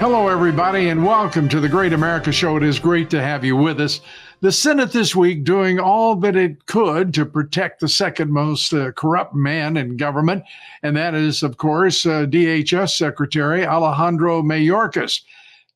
Hello, everybody, and welcome to the Great America Show. It is great to have you with us. The Senate this week doing all that it could to protect the second most corrupt man in government, and that is, of course, DHS Secretary Alejandro Mayorkas.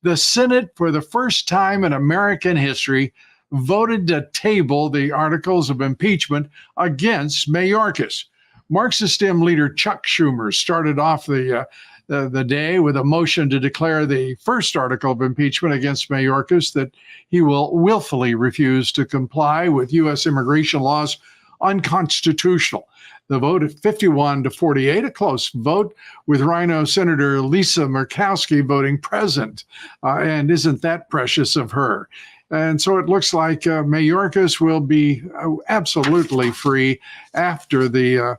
The Senate, for the first time in American history, voted to table the articles of impeachment against Mayorkas. Marxist Dem leader Chuck Schumer started off the day with a motion to declare the first article of impeachment against Mayorkas that he will willfully refuse to comply with U.S. immigration laws unconstitutional. The vote at 51-48, a close vote, with Rhino Senator Lisa Murkowski voting present. And isn't that precious of her? And so it looks like Mayorkas will be absolutely free after the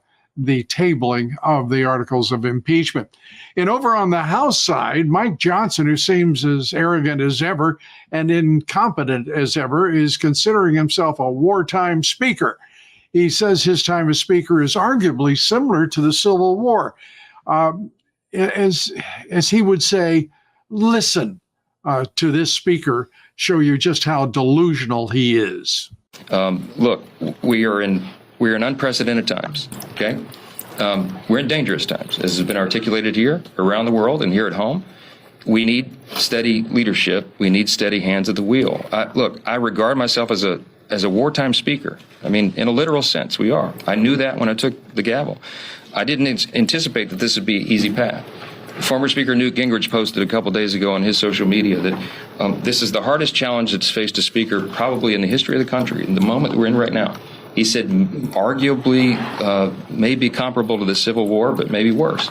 tabling of the articles of impeachment. And over on the House side, Mike Johnson, who seems as arrogant as ever and incompetent as ever, is considering himself a wartime speaker. He says his time as speaker is arguably similar to the Civil War. As he would say, listen to this speaker show you just how delusional he is. Look, we're in unprecedented times, okay? We're in dangerous times, as has been articulated here, around the world, and here at home. We need steady leadership. We need steady hands at the wheel. Look, I regard myself as a wartime speaker. I mean, in a literal sense, we are. I knew that when I took the gavel. I didn't anticipate that this would be an easy path. Former Speaker Newt Gingrich posted a couple days ago on his social media that this is the hardest challenge that's faced a speaker probably in the history of the country, in the moment we're in right now. He said arguably maybe comparable to the Civil War, but maybe worse.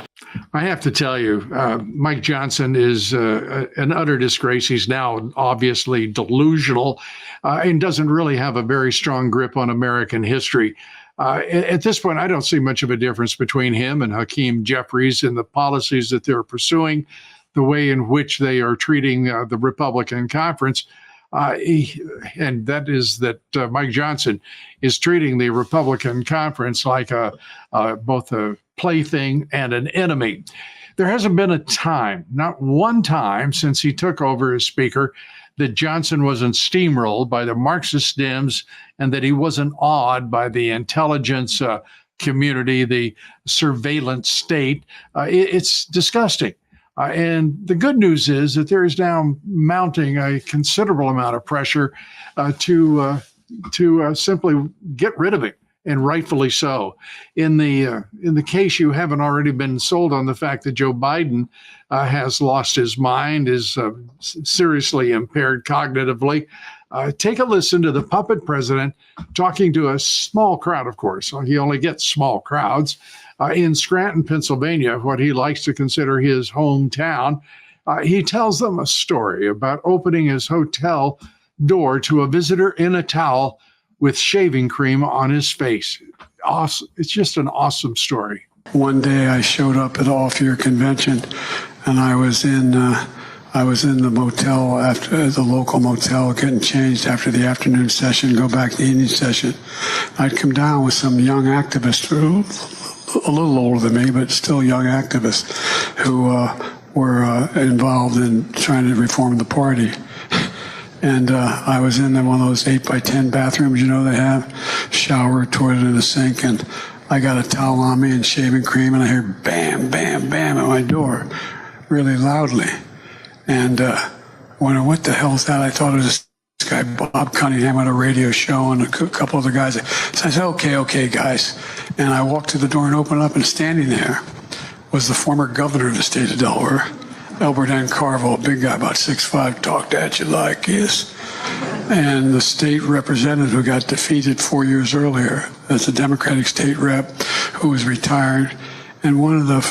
I have to tell you, Mike Johnson is an utter disgrace. He's now obviously delusional and doesn't really have a very strong grip on American history. At this point, I don't see much of a difference between him and Hakeem Jeffries and the policies that they're pursuing, the way in which they are treating the Republican conference. And that is that Mike Johnson is treating the Republican conference like both a plaything and an enemy. There hasn't been a time, not one time since he took over as Speaker, that Johnson wasn't steamrolled by the Marxist Dems and that he wasn't awed by the intelligence community, the surveillance state. It's disgusting. And the good news is that there is now mounting a considerable amount of pressure to simply get rid of him, and rightfully so. In the case you haven't already been sold on the fact that Joe Biden has lost his mind, is seriously impaired cognitively, take a listen to the puppet president talking to a small crowd, of course. He only gets small crowds. In Scranton, Pennsylvania, what he likes to consider his hometown. He tells them a story about opening his hotel door to a visitor in a towel with shaving cream on his face. Awesome. It's just an awesome story. One day I showed up at All-Fear Convention, and I was in the motel, after the local motel, getting changed after the afternoon session, go back to the evening session. I'd come down with some young activists, a little older than me, but still young activists, who were involved in trying to reform the party. And I was in one of those 8x10 bathrooms, they have, shower, toilet, and a sink, and I got a towel on me and shaving cream, and I heard bam, bam, bam at my door, really loudly. And wondering what the hell is that? I thought it was this guy, Bob Cunningham, on a radio show, and a couple other guys. So I said, okay, guys. And I walked to the door and opened up, and standing there was the former governor of the state of Delaware, Albert N. Carville, a big guy, about 6'5", talked at you like this. And the state representative who got defeated 4 years earlier, that's a Democratic state rep who was retired. And one of the,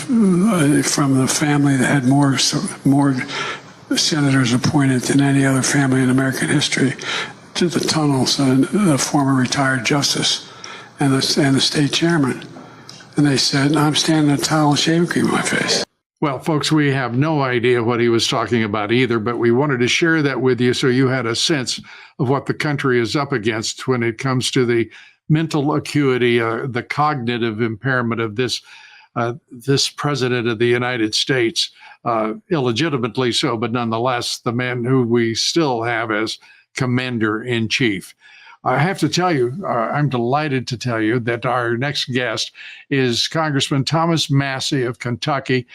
from the family that had more senators appointed than any other family in American history, to the tunnels, the former retired justice and the state chairman. And they said, I'm standing in a towel and shaving cream on my face. Well, folks, we have no idea what he was talking about either, but we wanted to share that with you so you had a sense of what the country is up against when it comes to the mental acuity, the cognitive impairment of this this president of the United States, illegitimately so, but nonetheless, the man who we still have as commander-in-chief. I have to tell you, I'm delighted to tell you that our next guest is Congressman Thomas Massie of Kentucky.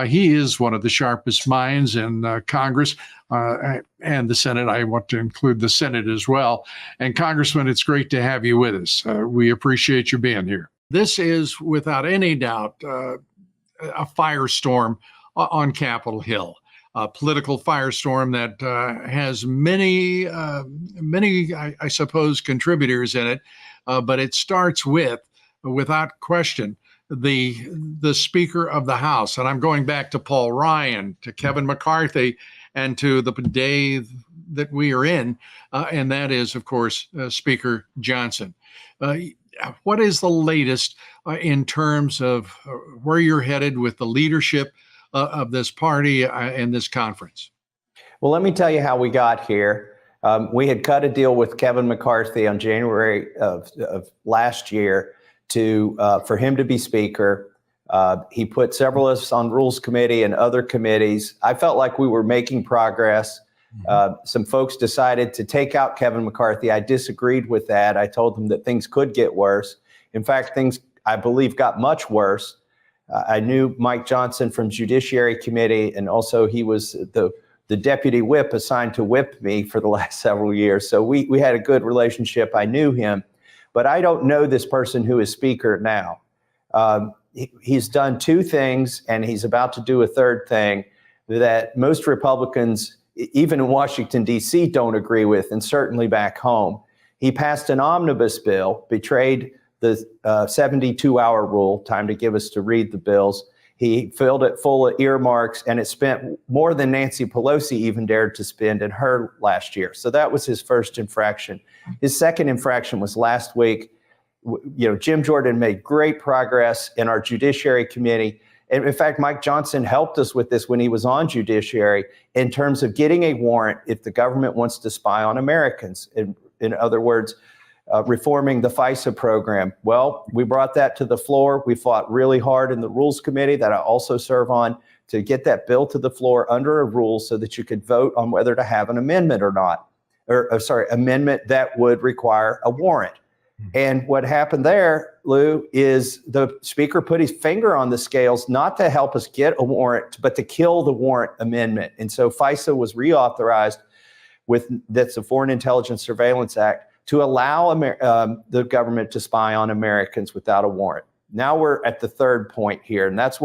He is one of the sharpest minds in Congress and the Senate. I want to include the Senate as well. And Congressman, it's great to have you with us. We appreciate you being here. This is, without any doubt, a firestorm on Capitol Hill. A political firestorm that has many, I suppose, contributors in it. But it starts with, without question, the Speaker of the House. And I'm going back to Paul Ryan, to Kevin McCarthy, and to the day that we are in. And that is, of course, Speaker Johnson. What is the latest in terms of where you're headed with the leadership of this party and this conference? Well, let me tell you how we got here. We had cut a deal with Kevin McCarthy on January of last year for him to be Speaker. He put several of us on Rules Committee and other committees. I felt like we were making progress. Some folks decided to take out Kevin McCarthy. I disagreed with that. I told them that things could get worse. In fact, things, I believe, got much worse. I knew Mike Johnson from Judiciary Committee, and also he was the deputy whip assigned to whip me for the last several years. So we had a good relationship. I knew him, but I don't know this person who is Speaker now. He's done two things, and he's about to do a third thing that most Republicans, even in Washington, D.C., don't agree with, and certainly back home. He passed an omnibus bill, betrayed the 72-hour rule, time to give us to read the bills. He filled it full of earmarks, and it spent more than Nancy Pelosi even dared to spend in her last year. So that was his first infraction. His second infraction was last week. Jim Jordan made great progress in our Judiciary Committee. And in fact, Mike Johnson helped us with this when he was on Judiciary in terms of getting a warrant if the government wants to spy on Americans. In other words, reforming the FISA program. Well, we brought that to the floor. We fought really hard in the Rules Committee that I also serve on to get that bill to the floor under a rule so that you could vote on whether to have an amendment or not, amendment that would require a warrant. And what happened there, Lou, is the Speaker put his finger on the scales, not to help us get a warrant, but to kill the warrant amendment. And so FISA was reauthorized that's the Foreign Intelligence Surveillance Act, to allow the government to spy on Americans without a warrant. Now we're at the third point here, and that's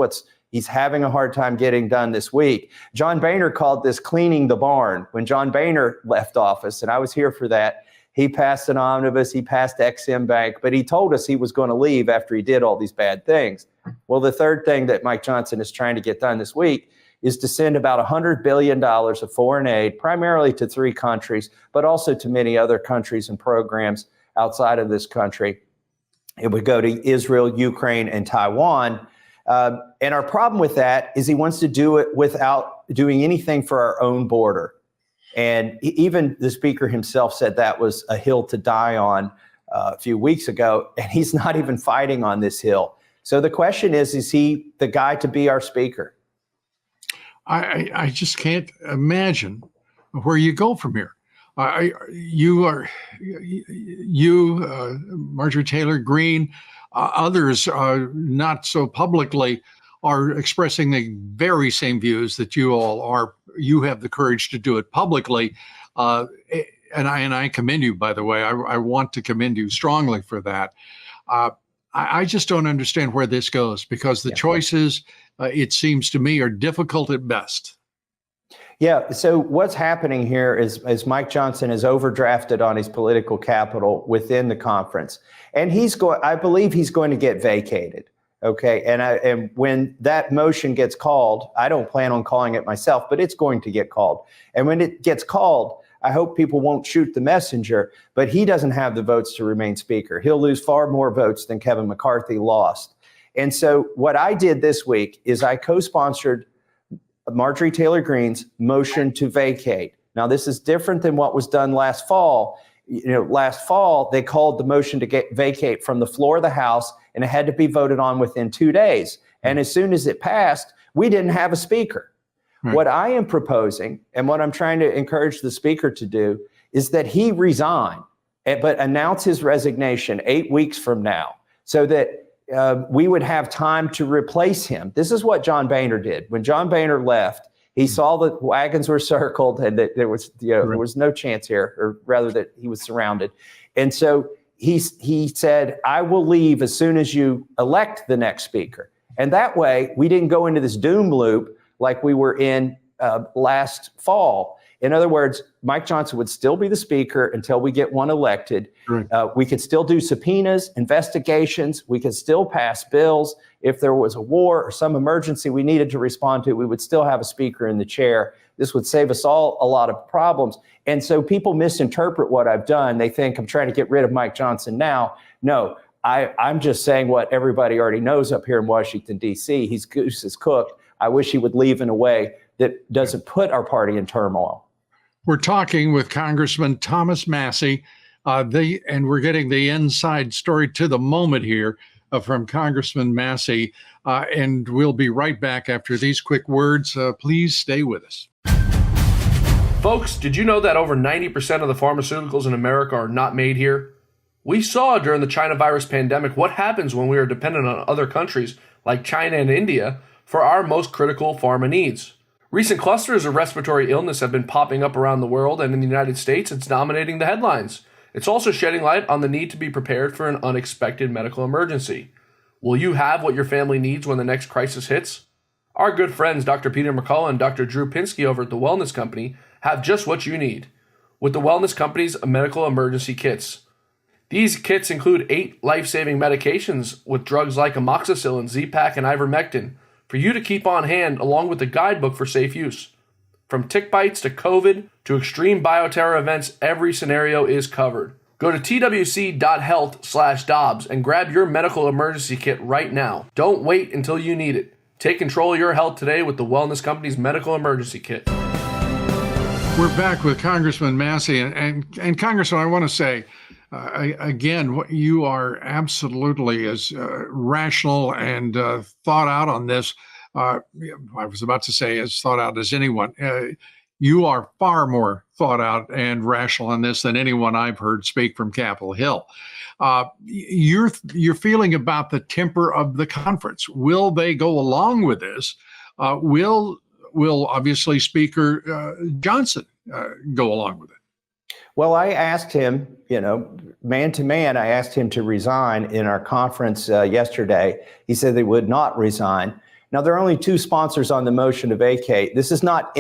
he's having a hard time getting done this week. John Boehner called this cleaning the barn. When John Boehner left office, and I was here for that, he passed an omnibus, he passed Ex-Im Bank, but he told us he was going to leave after he did all these bad things. Well, the third thing that Mike Johnson is trying to get done this week is to send about $100 billion of foreign aid, primarily to 3 countries, but also to many other countries and programs outside of this country. It would go to Israel, Ukraine, and Taiwan. And our problem with that is he wants to do it without doing anything for our own border. And even the Speaker himself said that was a hill to die on a few weeks ago, and he's not even fighting on this hill. So the question is he the guy to be our Speaker? I just can't imagine where you go from here. You, Marjorie Taylor Greene, others not so publicly are expressing the very same views that you all are. You have the courage to do it publicly. And I commend you, by the way. I want to commend you strongly for that. I just don't understand where this goes, because the choices, it seems to me, are difficult at best. Yeah. So what's happening here is Mike Johnson is overdrafted on his political capital within the conference, and I believe he's going to get vacated. Okay. And when that motion gets called, I don't plan on calling it myself, but it's going to get called. And when it gets called, I hope people won't shoot the messenger, but he doesn't have the votes to remain Speaker. He'll lose far more votes than Kevin McCarthy lost. And so what I did this week is I co-sponsored Marjorie Taylor Greene's motion to vacate. Now, this is different than what was done last fall. Last fall, they called the motion to vacate from the floor of the House, and it had to be voted on within 2 days. And as soon as it passed, we didn't have a speaker. Right. What I am proposing, and what I'm trying to encourage the speaker to do, is that he resign, but announce his resignation 8 weeks from now, so that we would have time to replace him. This is what John Boehner did. When John Boehner left, he saw that wagons were circled and that there was, there was no chance here, or rather that he was surrounded. And so he said, I will leave as soon as you elect the next speaker. And that way we didn't go into this doom loop like we were in last fall. In other words, Mike Johnson would still be the speaker until we get one elected. Right. We could still do subpoenas, investigations. We could still pass bills. If there was a war or some emergency we needed to respond to, we would still have a speaker in the chair. This would save us all a lot of problems. And so people misinterpret what I've done. They think I'm trying to get rid of Mike Johnson now. No, I'm just saying what everybody already knows up here in Washington, D.C. He's goose is cooked. I wish he would leave in a way that doesn't put our party in turmoil. We're talking with Congressman Thomas Massie, and we're getting the inside story to the moment here from Congressman Massie, and we'll be right back after these quick words. Please stay with us. Folks, did you know that over 90% of the pharmaceuticals in America are not made here? We saw during the China virus pandemic what happens when we are dependent on other countries like China and India for our most critical pharma needs. Recent clusters of respiratory illness have been popping up around the world, and in the United States, it's dominating the headlines. It's also shedding light on the need to be prepared for an unexpected medical emergency. Will you have what your family needs when the next crisis hits? Our good friends Dr. Peter McCullough and Dr. Drew Pinsky over at The Wellness Company have just what you need with The Wellness Company's medical emergency kits. These kits include 8 life-saving medications with drugs like amoxicillin, Z-Pak, and ivermectin for you to keep on hand, along with the guidebook for safe use. From tick bites to COVID to extreme bioterror events, every scenario is covered. Go to twc.health/Dobbs and grab your medical emergency kit right now. Don't wait until you need it. Take control of your health today with the Wellness Company's medical emergency kit. We're back with Congressman Massie, and Congressman, I want to say, again, you are absolutely as rational and thought out on this. I was about to say as thought out as anyone. You are far more thought out and rational on this than anyone I've heard speak from Capitol Hill. Your feeling about the temper of the conference. Will they go along with this? Will obviously Speaker Johnson go along with it? Well, I asked him, man to man, I asked him to resign in our conference yesterday. He said they would not resign. Now, there are only 2 sponsors on the motion to vacate. It's not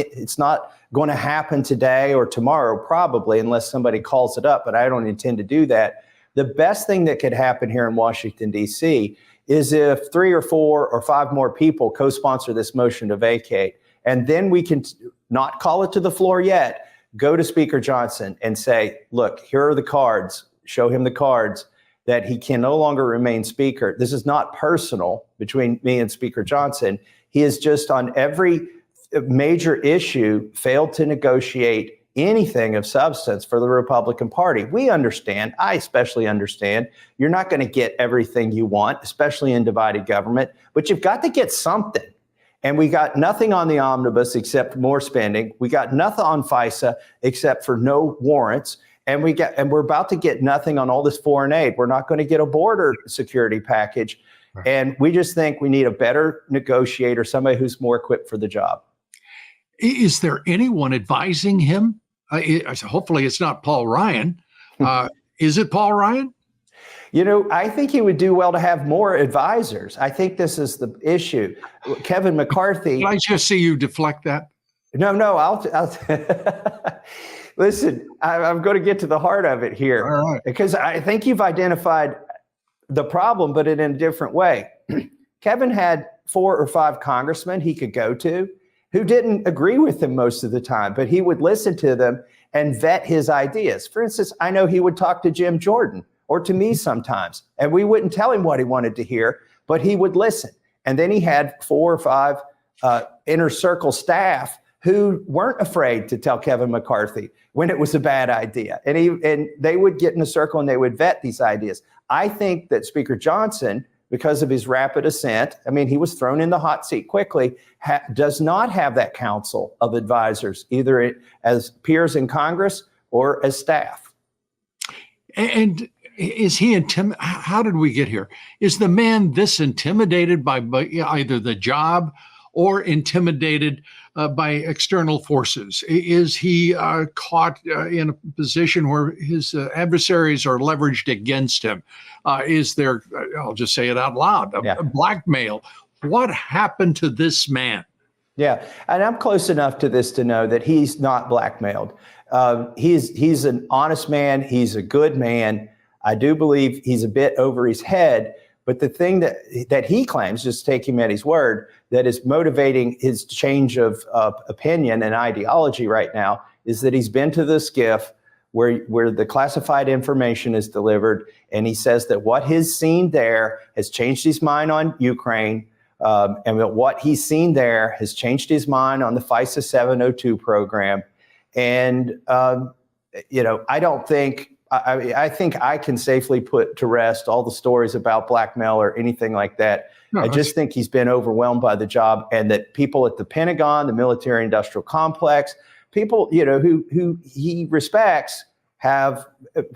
going to happen today or tomorrow, probably, unless somebody calls it up, but I don't intend to do that. The best thing that could happen here in Washington, D.C. is if 3 or 4 or 5 more people co-sponsor this motion to vacate, and then we can not call it to the floor yet, go to Speaker Johnson and say, look, here are the cards, show him the cards that he can no longer remain Speaker. This is not personal between me and Speaker Johnson. He has just on every major issue failed to negotiate anything of substance for the Republican Party. We understand, I especially understand, you're not going to get everything you want, especially in divided government, but you've got to get something. And we got nothing on the omnibus except more spending. We got nothing on FISA except for no warrants. And we're about to get nothing on all this foreign aid. We're not going to get a border security package. Right. And we just think we need a better negotiator, somebody who's more equipped for the job. Is there anyone advising him? Hopefully it's not Paul Ryan. Is it Paul Ryan? I think he would do well to have more advisors. I think this is the issue. Kevin McCarthy. Can I just see you deflect that? No, I'll listen, I'm going to get to the heart of it here. All right. Because I think you've identified the problem, but in a different way. Kevin had 4 or 5 congressmen he could go to who didn't agree with him most of the time, but he would listen to them and vet his ideas. For instance, I know he would talk to Jim Jordan or to me sometimes, and we wouldn't tell him what he wanted to hear, but he would listen. And then he had 4 or 5 inner circle staff who weren't afraid to tell Kevin McCarthy when it was a bad idea. And they would get in a circle and they would vet these ideas. I think that Speaker Johnson because of his rapid ascent, I mean, he was thrown in the hot seat quickly, does not have that council of advisors, either as peers in Congress or as staff. And is he how did we get here? Is the man this intimidated by either the job or intimidated by external forces? Is he caught in a position where his adversaries are leveraged against him? Is there, I'll just say it out loud, a blackmail? What happened to this man? Yeah, and I'm close enough to this to know that he's not blackmailed. He's an honest man. He's a good man. I do believe he's a bit over his head, but the thing that he claims, just take him at his word, that is motivating his change of opinion and ideology right now is that he's been to the SCIF where the classified information is delivered, and he says that what he's seen there has changed his mind on Ukraine, and that what he's seen there has changed his mind on the FISA 702 program. And, I don't think, I think I can safely put to rest all the stories about blackmail or anything like that. No, I just think he's been overwhelmed by the job, and that people at the Pentagon, the military industrial complex, people, who he respects have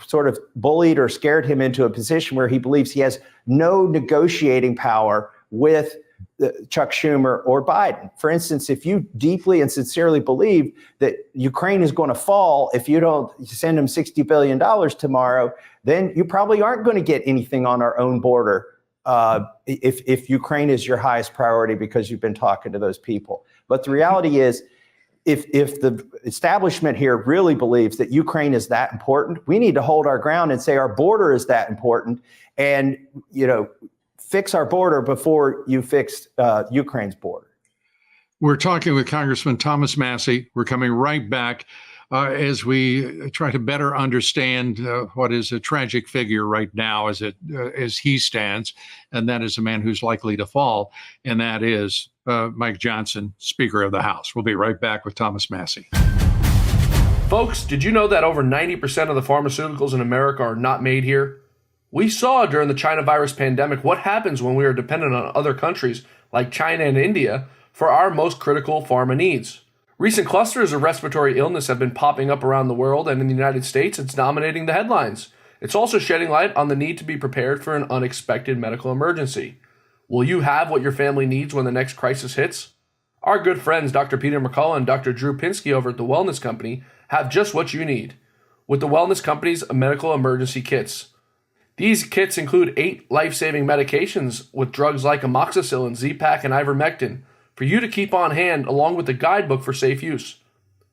sort of bullied or scared him into a position where he believes he has no negotiating power with Chuck Schumer or Biden. For instance, if you deeply and sincerely believe that Ukraine is going to fall if you don't send them $60 billion tomorrow, then you probably aren't going to get anything on our own border if Ukraine is your highest priority because you've been talking to those people. But the reality is, if the establishment here really believes that Ukraine is that important, we need to hold our ground and say our border is that important, and fix our border before you fix Ukraine's border. We're talking with Congressman Thomas Massie. We're coming right back as we try to better understand what is a tragic figure right now as he stands, and that is a man who's likely to fall, and that is Mike Johnson, Speaker of the House. We'll be right back with Thomas Massie. Folks, did you know that over 90% of the pharmaceuticals in America are not made here? We saw during the China virus pandemic what happens when we are dependent on other countries like China and India for our most critical pharma needs. Recent clusters of respiratory illness have been popping up around the world, and in the United States, it's dominating the headlines. It's also shedding light on the need to be prepared for an unexpected medical emergency. Will you have what your family needs when the next crisis hits? Our good friends Dr. Peter McCullough and Dr. Drew Pinsky over at The Wellness Company have just what you need with The Wellness Company's medical emergency kits. These kits include 8 life-saving medications with drugs like amoxicillin, Z-Pak, and ivermectin for you to keep on hand, along with the guidebook for safe use.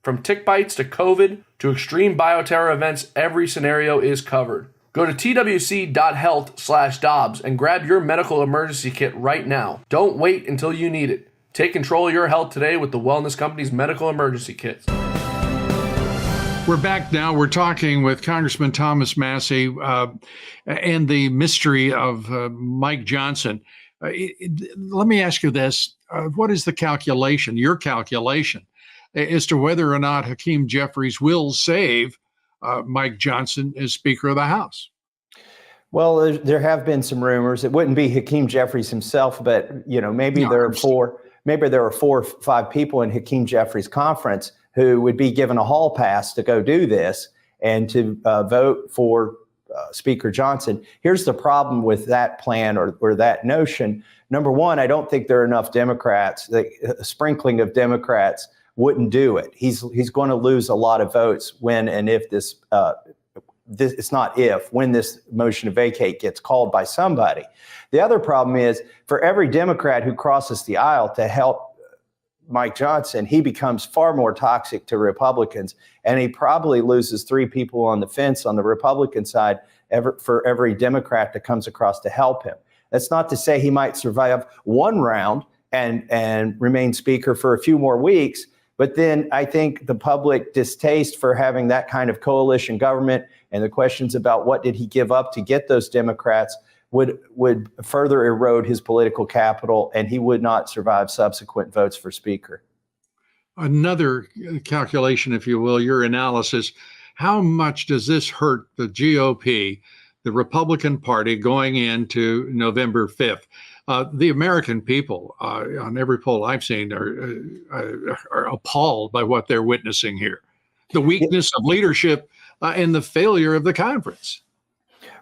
From tick bites to COVID to extreme bioterror events, every scenario is covered. Go to twc.health/Dobbs and grab your medical emergency kit right now. Don't wait until you need it. Take control of your health today with the Wellness Company's medical emergency kits. We're back now. We're talking with Congressman Thomas Massie and the mystery of Mike Johnson. Let me ask you this. What is the calculation, your calculation, as to whether or not Hakeem Jeffries will save Mike Johnson as Speaker of the House? Well, there have been some rumors. It wouldn't be Hakeem Jeffries himself, but maybe there are 4 or 5 people in Hakeem Jeffries' conference who would be given a hall pass to go do this and to vote for Speaker Johnson. Here's the problem with that plan or that notion. Number one, I don't think there are enough Democrats. A sprinkling of Democrats wouldn't do it. He's going to lose a lot of votes when and if when this motion to vacate gets called by somebody. The other problem is, for every Democrat who crosses the aisle to help Mike Johnson, he becomes far more toxic to Republicans, and he probably loses 3 people on the fence on the Republican side for every Democrat that comes across to help him. That's not to say he might survive one round and remain Speaker for a few more weeks, but then I think the public distaste for having that kind of coalition government and the questions about what did he give up to get those Democrats would further erode his political capital, and he would not survive subsequent votes for Speaker. Another calculation, if you will, your analysis, how much does this hurt the GOP the Republican Party going into November 5th. The American people, on every poll I've seen, are appalled by what they're witnessing here. The weakness of leadership and the failure of the conference.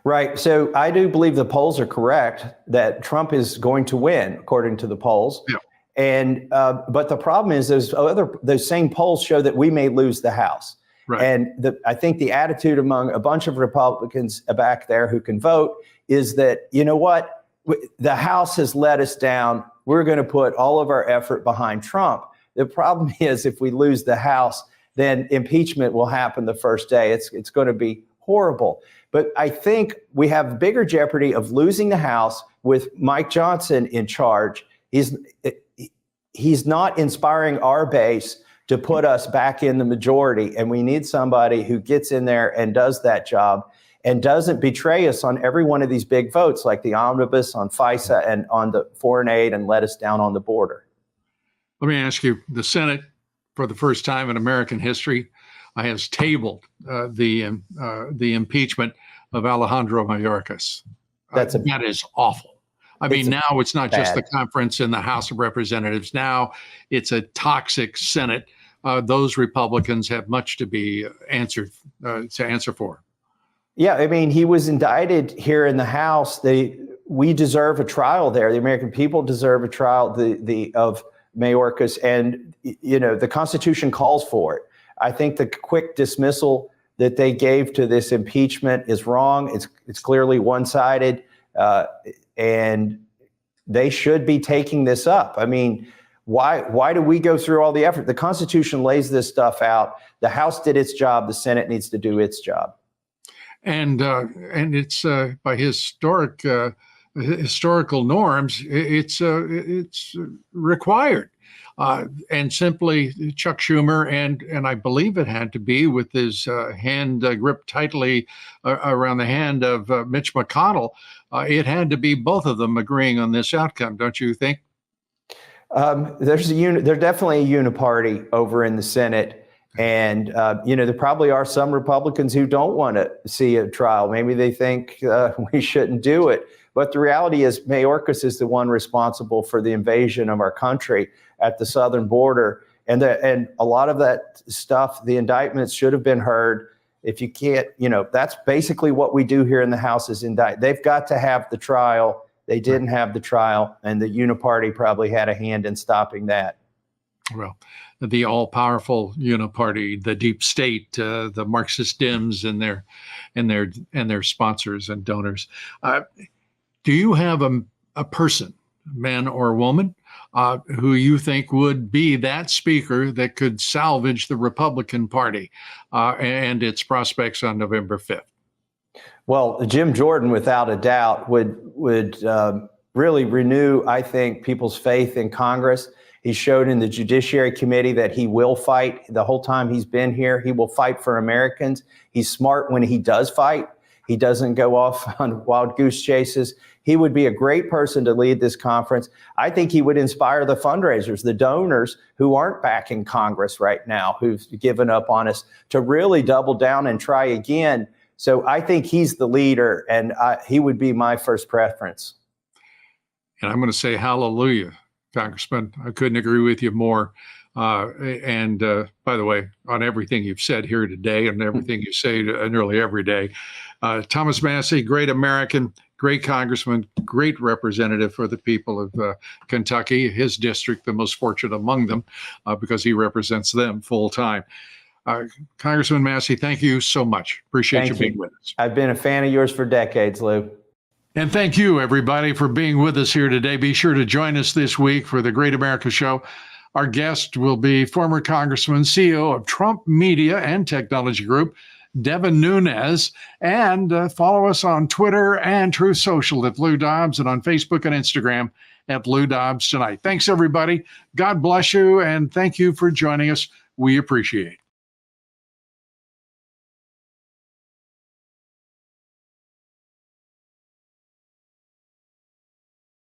Right. So I do believe the polls are correct that Trump is going to win, according to the polls. Yeah. And but the problem is those same polls show that we may lose the House. Right. And I think the attitude among a bunch of Republicans back there who can vote is that, you know what, the House has let us down. We're going to put all of our effort behind Trump. The problem is if we lose the House, then impeachment will happen the first day. It's going to be horrible. But I think we have bigger jeopardy of losing the House with Mike Johnson in charge. He's not inspiring our base to put us back in the majority. And we need somebody who gets in there and does that job and doesn't betray us on every one of these big votes, like the omnibus on FISA and on the foreign aid, and let us down on the border. Let me ask you, the Senate, for the first time in American history, has tabled the impeachment of Alejandro Mayorkas. That is awful. I mean, now it's not just the conference in the House of Representatives. Now it's a toxic Senate. Those Republicans have much to be answer for. Yeah, I mean, he was indicted here in the House. We deserve a trial there. The American people deserve a trial of Mayorkas, and the Constitution calls for it. I think the quick dismissal that they gave to this impeachment is wrong. It's clearly one-sided, and they should be taking this up. I mean, why do we go through all the effort? The Constitution lays this stuff out. The House did its job. The Senate needs to do its job. And it's by historical norms, it's required. And simply Chuck Schumer and I believe it had to be with his hand gripped tightly around the hand of Mitch McConnell. It had to be both of them agreeing on this outcome, don't you think? There's definitely a uniparty over in the Senate. And, there probably are some Republicans who don't want to see a trial. Maybe they think we shouldn't do it. But the reality is Mayorkas is the one responsible for the invasion of our country at the southern border. And a lot of that stuff, the indictments should have been heard. If you can't, that's basically what we do here in the House is indict. They've got to have the trial. They didn't have the trial, and the uniparty probably had a hand in stopping that. Well, the all-powerful uniparty, the deep state, the Marxist Dems and their sponsors and donors. Do you have a person, man or woman, who you think would be that speaker that could salvage the Republican Party and its prospects on November 5th? Well, Jim Jordan, without a doubt, would really renew, I think, people's faith in Congress. He showed in the Judiciary Committee that he will fight. The whole time he's been here, he will fight for Americans. He's smart when he does fight. He doesn't go off on wild goose chases. He would be a great person to lead this conference. I think he would inspire the fundraisers, the donors who aren't backing Congress right now, who've given up on us, to really double down and try again. So I think he's the leader, and he would be my first preference. And I'm going to say hallelujah, Congressman. I couldn't agree with you more. And by the way, on everything you've said here today and everything you say nearly every day, Thomas Massie, great American, great congressman, great representative for the people of Kentucky, his district, the most fortunate among them, because he represents them full time. Congressman Massie, thank you so much. Appreciate you being with us. I've been a fan of yours for decades, Lou. And thank you, everybody, for being with us here today. Be sure to join us this week for the Great America Show. Our guest will be former Congressman, CEO of Trump Media and Technology Group, Devin Nunes, and follow us on Twitter and Truth Social at Lou Dobbs, and on Facebook and Instagram at Lou Dobbs Tonight. Thanks, everybody. God bless you, and thank you for joining us. We appreciate it.